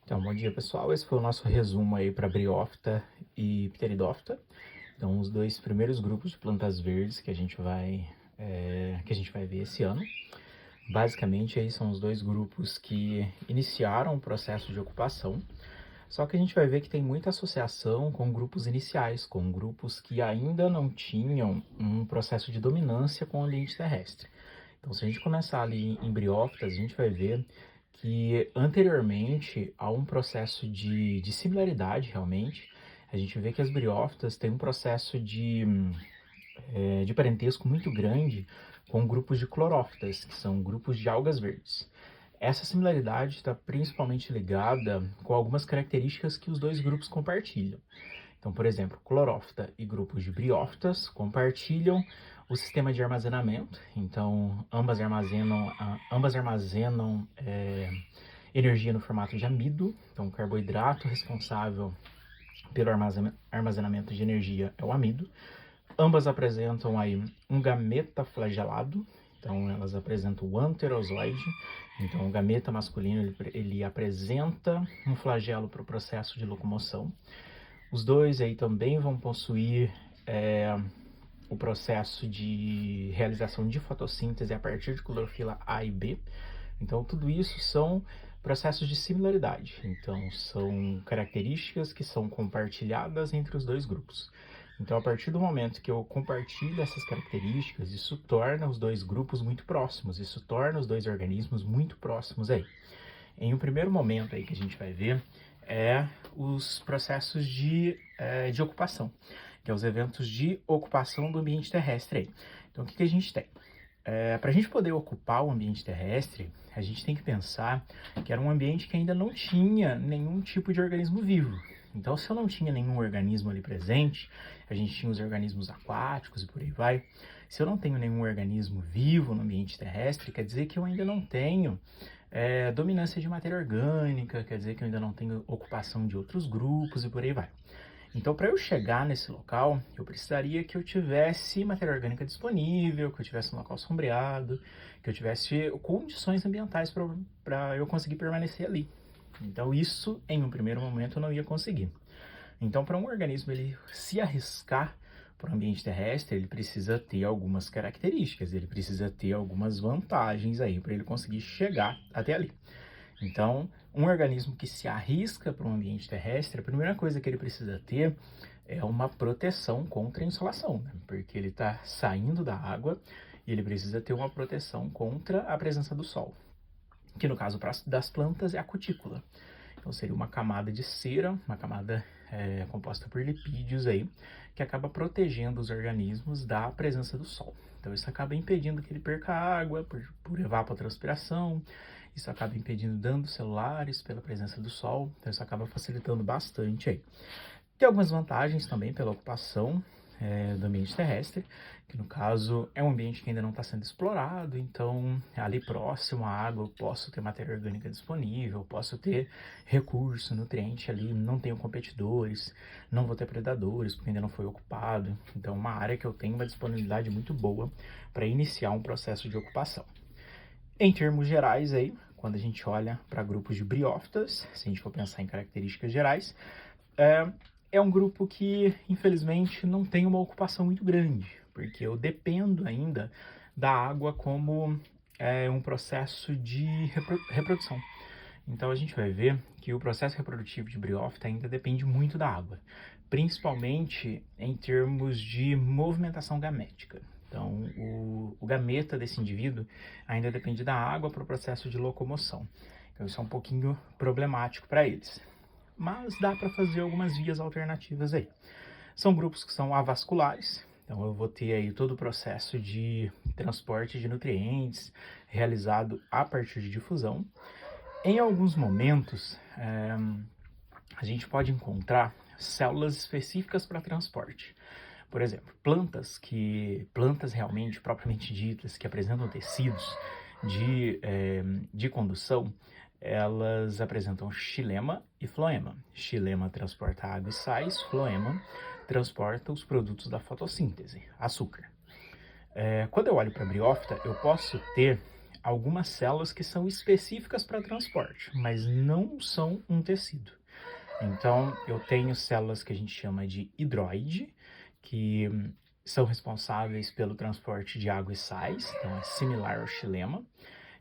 Então, bom dia pessoal, esse foi o nosso resumo aí para Bryophyta e Pteridophyta. Então, os dois primeiros grupos de plantas verdes que a gente vai ver esse ano. Basicamente, aí são os dois grupos que iniciaram o processo de ocupação, só que a gente vai ver que tem muita associação com grupos iniciais, com grupos que ainda não tinham um processo de dominância com o ambiente terrestre. Então, se a gente começar ali em briófitas, a gente vai ver que anteriormente há um processo de similaridade realmente. A gente vê que as briófitas têm um processo de parentesco muito grande com grupos de clorófitas, que são grupos de algas verdes. Essa similaridade está principalmente ligada com algumas características que os dois grupos compartilham. Então, por exemplo, clorófita e grupos de briófitas compartilham o sistema de armazenamento. Então, ambas armazenam energia no formato de amido. Então, o carboidrato responsável pelo armazenamento de energia é o amido. Ambas apresentam aí um gameta flagelado. Então, elas apresentam o anterozoide. Então, o gameta masculino ele apresenta um flagelo para o processo de locomoção. Os dois aí também vão possuir o processo de realização de fotossíntese a partir de clorofila A e B. Então, tudo isso são processos de similaridade. Então, são características que são compartilhadas entre os dois grupos. Então, a partir do momento que eu compartilho essas características, isso torna os dois grupos muito próximos, isso torna os dois organismos muito próximos aí. Em um primeiro momento aí que a gente vai ver os processos de ocupação, que é os eventos de ocupação do ambiente terrestre aí. Então, o que a gente tem? Para a gente poder ocupar o ambiente terrestre, a gente tem que pensar que era um ambiente que ainda não tinha nenhum tipo de organismo vivo. Então, se eu não tinha nenhum organismo ali presente, a gente tinha os organismos aquáticos e por aí vai. Se eu não tenho nenhum organismo vivo no ambiente terrestre, quer dizer que eu ainda não tenho dominância de matéria orgânica, quer dizer que eu ainda não tenho ocupação de outros grupos e por aí vai. Então, para eu chegar nesse local, eu precisaria que eu tivesse matéria orgânica disponível, que eu tivesse um local sombreado, que eu tivesse condições ambientais para eu conseguir permanecer ali. Então, isso, em um primeiro momento, eu não ia conseguir. Então, para um organismo ele se arriscar para o ambiente terrestre, ele precisa ter algumas características, ele precisa ter algumas vantagens aí para ele conseguir chegar até ali. Então, um organismo que se arrisca para um ambiente terrestre, a primeira coisa que ele precisa ter é uma proteção contra a insolação, né? Porque ele está saindo da água e ele precisa ter uma proteção contra a presença do sol, que no caso das plantas é a cutícula. Então seria uma camada de cera, uma camada composta por lipídios aí, que acaba protegendo os organismos da presença do sol. Então isso acaba impedindo que ele perca água por evapotranspiração, isso acaba impedindo danos celulares pela presença do sol, então isso acaba facilitando bastante aí. Tem algumas vantagens também pela ocupação do ambiente terrestre, que no caso é um ambiente que ainda não está sendo explorado, então ali próximo à água eu posso ter matéria orgânica disponível, posso ter recurso, nutriente ali, não tenho competidores, não vou ter predadores porque ainda não foi ocupado, então é uma área que eu tenho uma disponibilidade muito boa para iniciar um processo de ocupação. Em termos gerais aí, quando a gente olha para grupos de briófitas, se a gente for pensar em características gerais, é um grupo que, infelizmente, não tem uma ocupação muito grande, porque eu dependo ainda da água como um processo de reprodução. Então, a gente vai ver que o processo reprodutivo de briófita ainda depende muito da água, principalmente em termos de movimentação gamética. Então, o gameta desse indivíduo ainda depende da água para o processo de locomoção. Então, isso é um pouquinho problemático para eles. Mas dá para fazer algumas vias alternativas aí. São grupos que são avasculares, então eu vou ter aí todo o processo de transporte de nutrientes realizado a partir de difusão. Em alguns momentos, a gente pode encontrar células específicas para transporte. Por exemplo, plantas realmente propriamente ditas, que apresentam tecidos de condução, elas apresentam xilema e floema. Xilema transporta água e sais, floema transporta os produtos da fotossíntese, açúcar. Quando eu olho para a briófita, eu posso ter algumas células que são específicas para transporte, mas não são um tecido. Então, eu tenho células que a gente chama de hidroide, que são responsáveis pelo transporte de água e sais, então é similar ao xilema.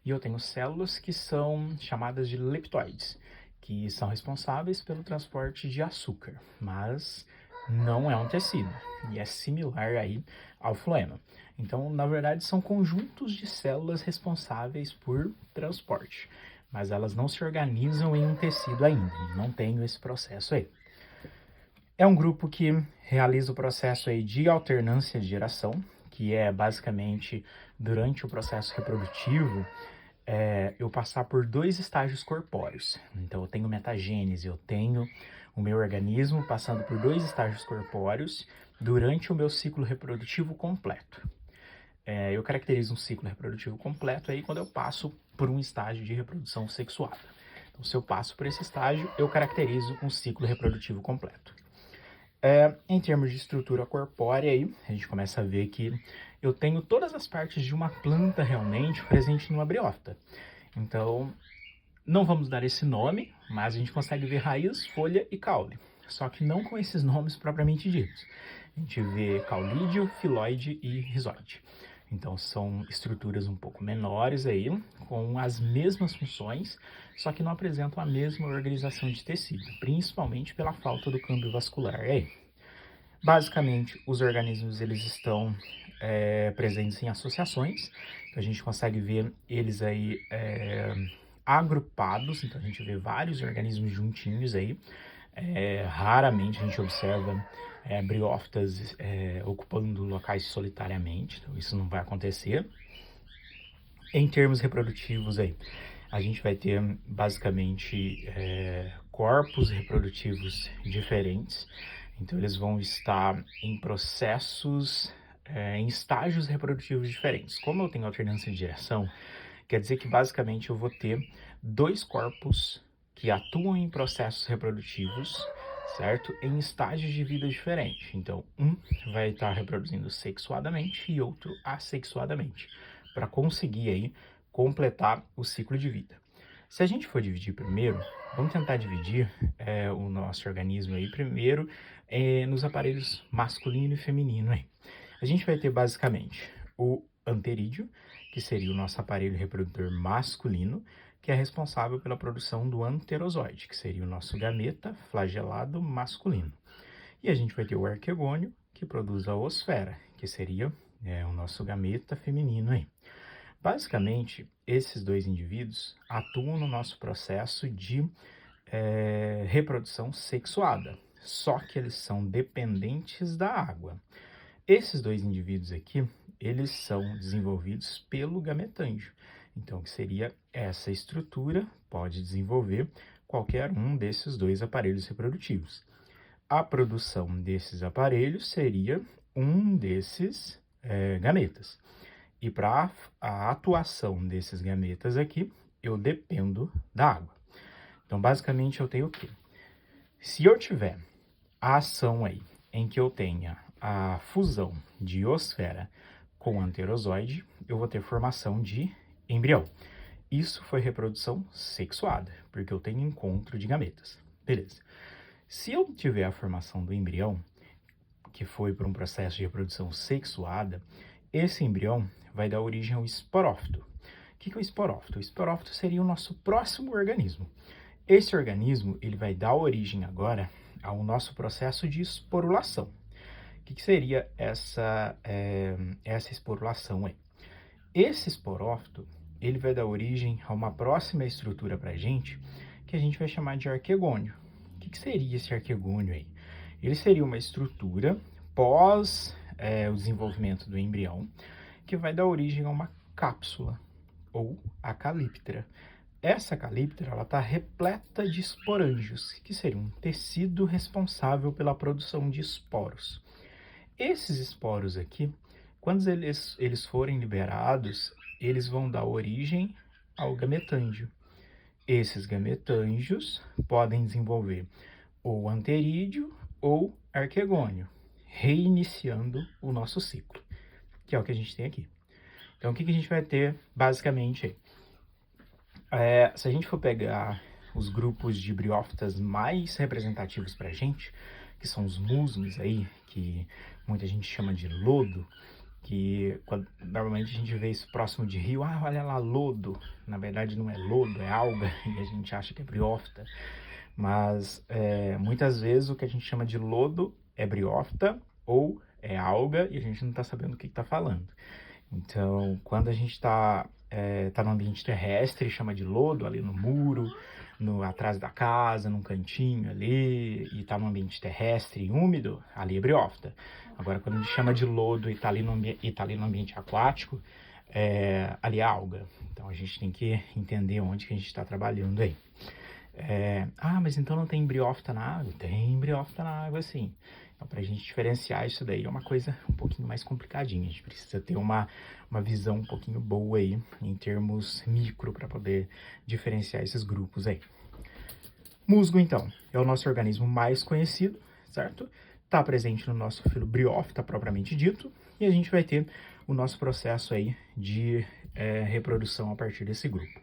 E eu tenho células que são chamadas de leptoides, que são responsáveis pelo transporte de açúcar, mas não é um tecido e é similar aí ao floema. Então, na verdade, são conjuntos de células responsáveis por transporte, mas elas não se organizam em um tecido ainda, não tenho esse processo aí. É um grupo que realiza o processo aí de alternância de geração, que é basicamente durante o processo reprodutivo, eu passar por 2 estágios corpóreos. Então, eu tenho metagênese, eu tenho o meu organismo passando por 2 estágios corpóreos durante o meu ciclo reprodutivo completo. Eu caracterizo um ciclo reprodutivo completo aí quando eu passo por um estágio de reprodução sexuada. Então, se eu passo por esse estágio, eu caracterizo um ciclo reprodutivo completo. Em termos de estrutura corpórea, aí, a gente começa a ver que eu tenho todas as partes de uma planta realmente presente numa briófita. Então, não vamos dar esse nome, mas a gente consegue ver raiz, folha e caule. Só que não com esses nomes propriamente ditos. A gente vê caulídeo, filóide e rizoide. Então, são estruturas um pouco menores aí, com as mesmas funções, só que não apresentam a mesma organização de tecido, principalmente pela falta do câmbio vascular aí. Basicamente, os organismos eles estão presentes em associações, então a gente consegue ver eles aí agrupados, então a gente vê vários organismos juntinhos aí. Raramente a gente observa briófitas ocupando locais solitariamente, então isso não vai acontecer. Em termos reprodutivos aí, a gente vai ter basicamente corpos reprodutivos diferentes, então eles vão estar em processos, em estágios reprodutivos diferentes. Como eu tenho alternância de geração, quer dizer que basicamente eu vou ter 2 corpos que atuam em processos reprodutivos, certo? Em estágios de vida diferentes. Então, um vai estar reproduzindo sexuadamente e outro assexuadamente, para conseguir aí completar o ciclo de vida. Se a gente for dividir primeiro, vamos tentar dividir o nosso organismo aí primeiro nos aparelhos masculino e feminino aí. A gente vai ter basicamente o anterídeo, que seria o nosso aparelho reprodutor masculino, que é responsável pela produção do anterozoide, que seria o nosso gameta flagelado masculino. E a gente vai ter o arquegônio, que produz a osfera, que seria o nosso gameta feminino aí. Basicamente, esses 2 indivíduos atuam no nosso processo de reprodução sexuada, só que eles são dependentes da água. Esses 2 indivíduos aqui, eles são desenvolvidos pelo gametângio. Então, que seria essa estrutura, pode desenvolver qualquer um desses 2 aparelhos reprodutivos. A produção desses aparelhos seria um desses gametas. E para a atuação desses gametas aqui, eu dependo da água. Então, basicamente, eu tenho o quê? Se eu tiver a ação aí em que eu tenha a fusão de osfera com anterozoide, eu vou ter formação de embrião. Isso foi reprodução sexuada, porque eu tenho encontro de gametas. Beleza. Se eu tiver a formação do embrião, que foi por um processo de reprodução sexuada, esse embrião vai dar origem ao esporófito. O que é o esporófito? O esporófito seria o nosso próximo organismo. Esse organismo ele vai dar origem agora ao nosso processo de esporulação. O que seria essa esporulação aí? Esse esporófito ele vai dar origem a uma próxima estrutura para a gente vai chamar de arquegônio. O que seria esse arquegônio aí? Ele seria uma estrutura pós o desenvolvimento do embrião que vai dar origem a uma cápsula ou a calíptera. Essa calíptera ela está repleta de esporângios, que seria um tecido responsável pela produção de esporos. Esses esporos aqui, quando eles forem liberados, eles vão dar origem ao gametângio. Esses gametângios podem desenvolver ou anterídeo ou arquegônio, reiniciando o nosso ciclo, que é o que a gente tem aqui. Então, o que a gente vai ter basicamente aí? Se a gente for pegar os grupos de briófitas mais representativos para a gente, que são os musgos aí, que muita gente chama de lodo, que normalmente a gente vê isso próximo de rio, olha lá, lodo. Na verdade não é lodo, é alga, e a gente acha que é briófita. Mas muitas vezes o que a gente chama de lodo é briófita ou é alga e a gente não está sabendo o que está falando. Então, quando a gente está no ambiente terrestre, chama de lodo ali no muro, atrás da casa, num cantinho ali, e está no ambiente terrestre e úmido, ali é briófita. Agora, quando a gente chama de lodo e está ali, ali no ambiente aquático, ali é alga. Então, a gente tem que entender onde que a gente está trabalhando aí. Mas então não tem briófita na água? Tem briófita na água, sim. Então, para a gente diferenciar isso daí é uma coisa um pouquinho mais complicadinha. A gente precisa ter uma visão um pouquinho boa aí, em termos micro, para poder diferenciar esses grupos aí. Musgo, então, é o nosso organismo mais conhecido, certo? Está presente no nosso filo briófita, propriamente dito, e a gente vai ter o nosso processo aí de reprodução a partir desse grupo,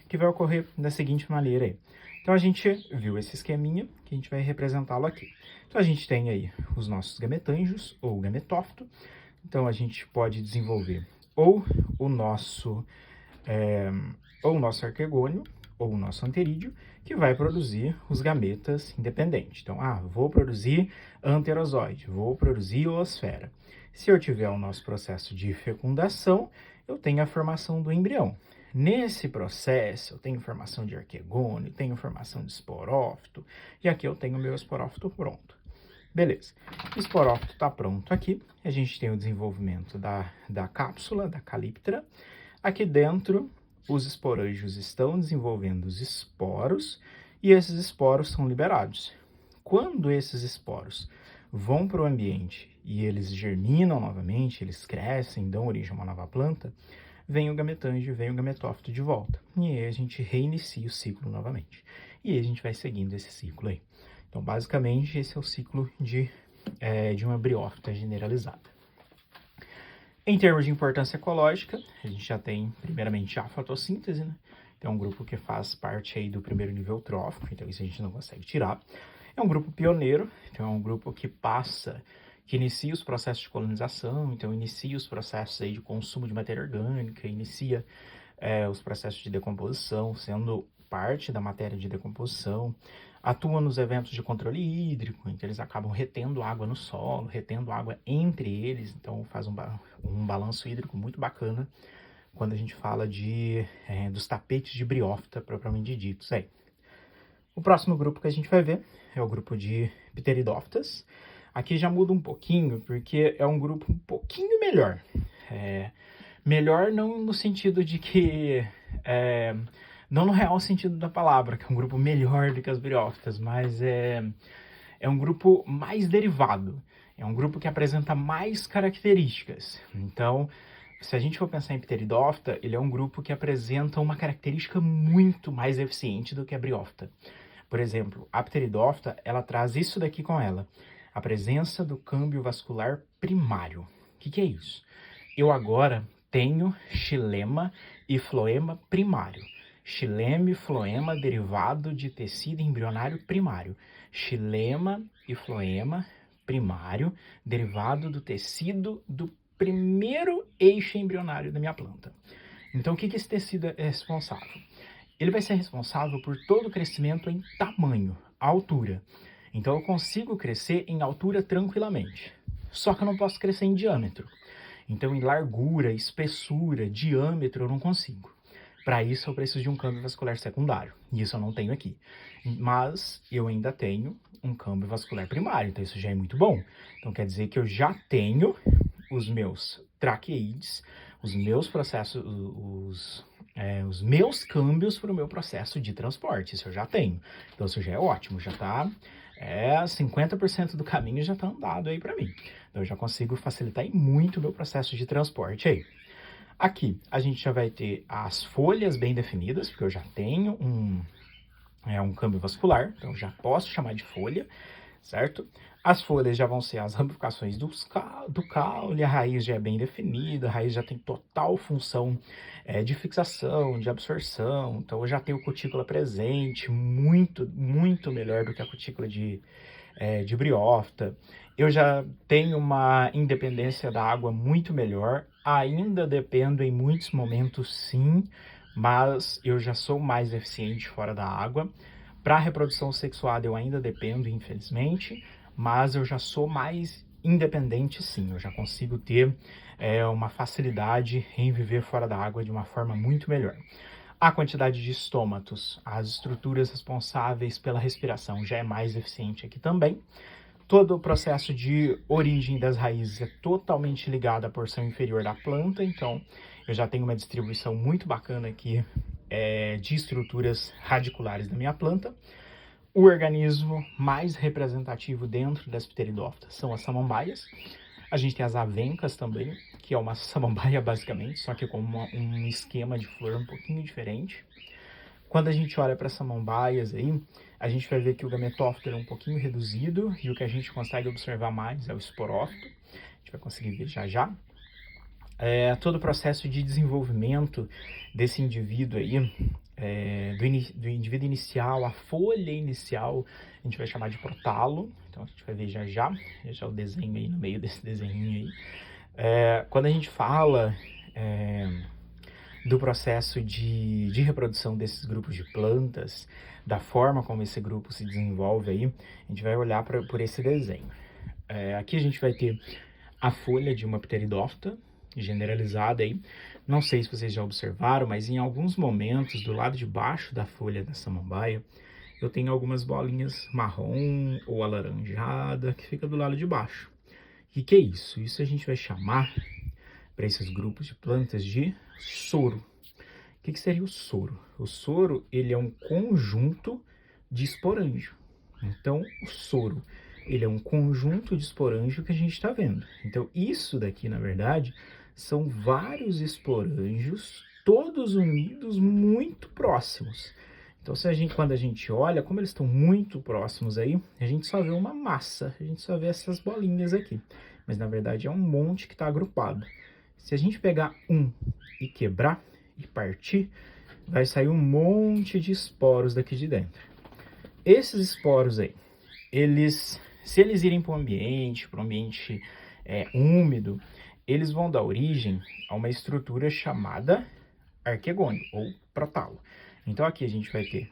que vai ocorrer da seguinte maneira aí. Então, a gente viu esse esqueminha, que a gente vai representá-lo aqui. Então, a gente tem aí os nossos gametângios, ou gametófito. Então, a gente pode desenvolver ou o nosso arquegônio, ou o nosso anterídeo, que vai produzir os gametas independentes. Então, vou produzir anterozoide, vou produzir oosfera. Se eu tiver o nosso processo de fecundação, eu tenho a formação do embrião. Nesse processo, eu tenho formação de arquegônio, tenho formação de esporófito, e aqui eu tenho o meu esporófito pronto. Beleza, o esporófito está pronto aqui, a gente tem o desenvolvimento da cápsula, da calíptera. Aqui dentro, os esporângios estão desenvolvendo os esporos, e esses esporos são liberados. Quando esses esporos vão para o ambiente e eles germinam novamente, eles crescem, dão origem a uma nova planta, vem o gametângio, vem o gametófito de volta. E aí a gente reinicia o ciclo novamente. E aí a gente vai seguindo esse ciclo aí. Então, basicamente, esse é o ciclo de uma briófita generalizada. Em termos de importância ecológica, a gente já tem, primeiramente, a fotossíntese, né? Então, é um grupo que faz parte aí do primeiro nível trófico, então isso a gente não consegue tirar. É um grupo pioneiro, então é um grupo que inicia os processos de colonização, então inicia os processos aí de consumo de matéria orgânica, inicia os processos de decomposição, sendo parte da matéria de decomposição, atua nos eventos de controle hídrico, então eles acabam retendo água no solo, retendo água entre eles, então faz um balanço hídrico muito bacana quando a gente fala dos tapetes de briófita propriamente ditos aí. O próximo grupo que a gente vai ver é o grupo de pteridófitas. Aqui já muda um pouquinho, porque é um grupo um pouquinho melhor. Melhor não no sentido de que... não no real sentido da palavra, que é um grupo melhor do que as briófitas, mas é um grupo mais derivado. É um grupo que apresenta mais características. Então, se a gente for pensar em pteridófita, ele é um grupo que apresenta uma característica muito mais eficiente do que a briófita. Por exemplo, a pteridófita, ela traz isso daqui com ela, a presença do câmbio vascular primário. O que é isso? Eu agora tenho xilema e floema primário. Xilema e floema derivado de tecido embrionário primário. Xilema e floema primário derivado do tecido do primeiro eixo embrionário da minha planta. Então, o que esse tecido é responsável? Ele vai ser responsável por todo o crescimento em tamanho, altura. Então, eu consigo crescer em altura tranquilamente. Só que eu não posso crescer em diâmetro. Então, em largura, espessura, diâmetro, eu não consigo. Para isso, eu preciso de um câmbio vascular secundário. E isso eu não tenho aqui. Mas eu ainda tenho um câmbio vascular primário. Então, isso já é muito bom. Então, quer dizer que eu já tenho os meus traqueídes, os meus processos, os meus câmbios para o meu processo de transporte. Isso eu já tenho. Então, isso já é ótimo. Já está... 50% do caminho já está andado aí para mim. Então, eu já consigo facilitar muito o meu processo de transporte aí. Aqui, a gente já vai ter as folhas bem definidas, porque eu já tenho um câmbio vascular, então eu já posso chamar de folha, certo? As folhas já vão ser as ramificações do caule, a raiz já é bem definida, a raiz já tem total função de fixação, de absorção, então eu já tenho cutícula presente, muito, muito melhor do que a cutícula de briófita. Eu já tenho uma independência da água muito melhor, ainda dependo em muitos momentos sim, mas eu já sou mais eficiente fora da água. Para a reprodução sexuada eu ainda dependo, infelizmente, mas eu já sou mais independente sim, eu já consigo ter uma facilidade em viver fora da água de uma forma muito melhor. A quantidade de estômatos, as estruturas responsáveis pela respiração já é mais eficiente aqui também. Todo o processo de origem das raízes é totalmente ligado à porção inferior da planta, então eu já tenho uma distribuição muito bacana aqui de estruturas radiculares da minha planta. O organismo mais representativo dentro das pteridófitas são as samambaias. A gente tem as avencas também, que é uma samambaia basicamente, só que com um esquema de flor um pouquinho diferente. Quando a gente olha para as samambaias aí, a gente vai ver que o gametófito é um pouquinho reduzido e o que a gente consegue observar mais é o esporófito. A gente vai conseguir ver já já. Todo o processo de desenvolvimento desse indivíduo aí, do indivíduo inicial, a folha inicial, a gente vai chamar de protalo. Então a gente vai ver já já o desenho aí no meio desse desenho aí. Quando a gente fala do processo de reprodução desses grupos de plantas, da forma como esse grupo se desenvolve aí, a gente vai olhar por esse desenho. Aqui a gente vai ter a folha de uma pteridófita generalizada aí. Não sei se vocês já observaram, mas em alguns momentos, do lado de baixo da folha da samambaia, eu tenho algumas bolinhas marrom ou alaranjada que fica do lado de baixo. O que é isso? Isso a gente vai chamar, para esses grupos de plantas, de soro. O que seria o soro? O soro, ele é um conjunto de esporângio. Então, o soro, ele é um conjunto de esporângio que a gente está vendo. Então, isso daqui, na verdade, são vários esporângios, todos unidos, muito próximos. Então, quando a gente olha, como eles estão muito próximos aí, a gente só vê uma massa, a gente só vê essas bolinhas aqui. Mas, na verdade, é um monte que está agrupado. Se a gente pegar um e quebrar e partir, vai sair um monte de esporos daqui de dentro. Esses esporos aí, se eles irem para um ambiente úmido, eles vão dar origem a uma estrutura chamada arquegônio ou protalo. Então aqui a gente vai ter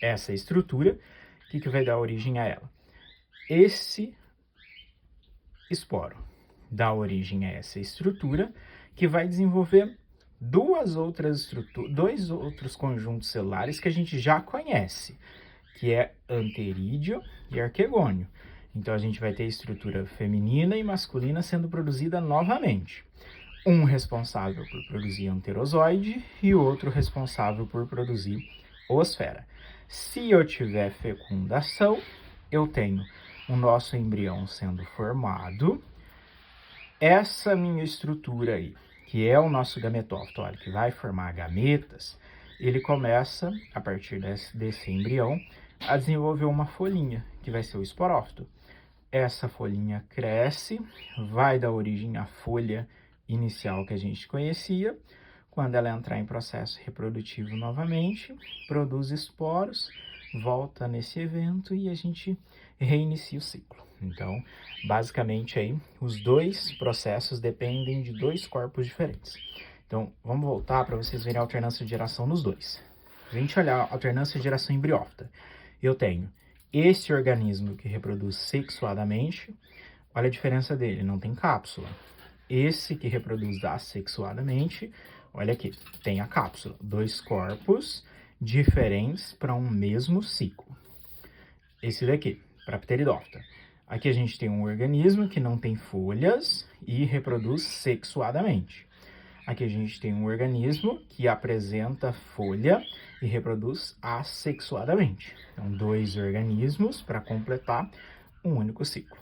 essa estrutura. O que vai dar origem a ela? Esse esporo dá origem a essa estrutura que vai desenvolver dois outros conjuntos celulares que a gente já conhece, que é anterídeo e arquegônio. Então a gente vai ter estrutura feminina e masculina sendo produzida novamente. Um responsável por produzir anterozoide e o outro responsável por produzir oosfera. Se eu tiver fecundação, eu tenho o nosso embrião sendo formado. Essa minha estrutura aí, que é o nosso gametófito, olha, que vai formar gametas, ele começa, a partir desse embrião, a desenvolver uma folhinha, que vai ser o esporófito. Essa folhinha cresce, vai dar origem à folha inicial que a gente conhecia. Quando ela entrar em processo reprodutivo novamente, produz esporos, volta nesse evento e a gente reinicia o ciclo. Então, basicamente aí, os dois processos dependem de dois corpos diferentes. Então, vamos voltar para vocês verem a alternância de geração nos dois. Se a gente olhar a alternância de geração em briófita, eu tenho esse organismo que reproduz sexuadamente, olha a diferença dele, não tem cápsula. Esse que reproduz assexuadamente, olha aqui, tem a cápsula. Dois corpos diferentes para um mesmo ciclo. Esse daqui, para a pteridófita. Aqui a gente tem um organismo que não tem folhas e reproduz sexuadamente. Aqui a gente tem um organismo que apresenta folha e reproduz assexuadamente. Então, dois organismos para completar um único ciclo.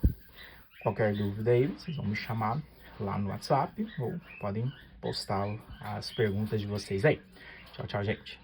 Qualquer dúvida aí, vocês vão me chamar lá no WhatsApp ou podem postar as perguntas de vocês aí. Tchau, tchau, gente.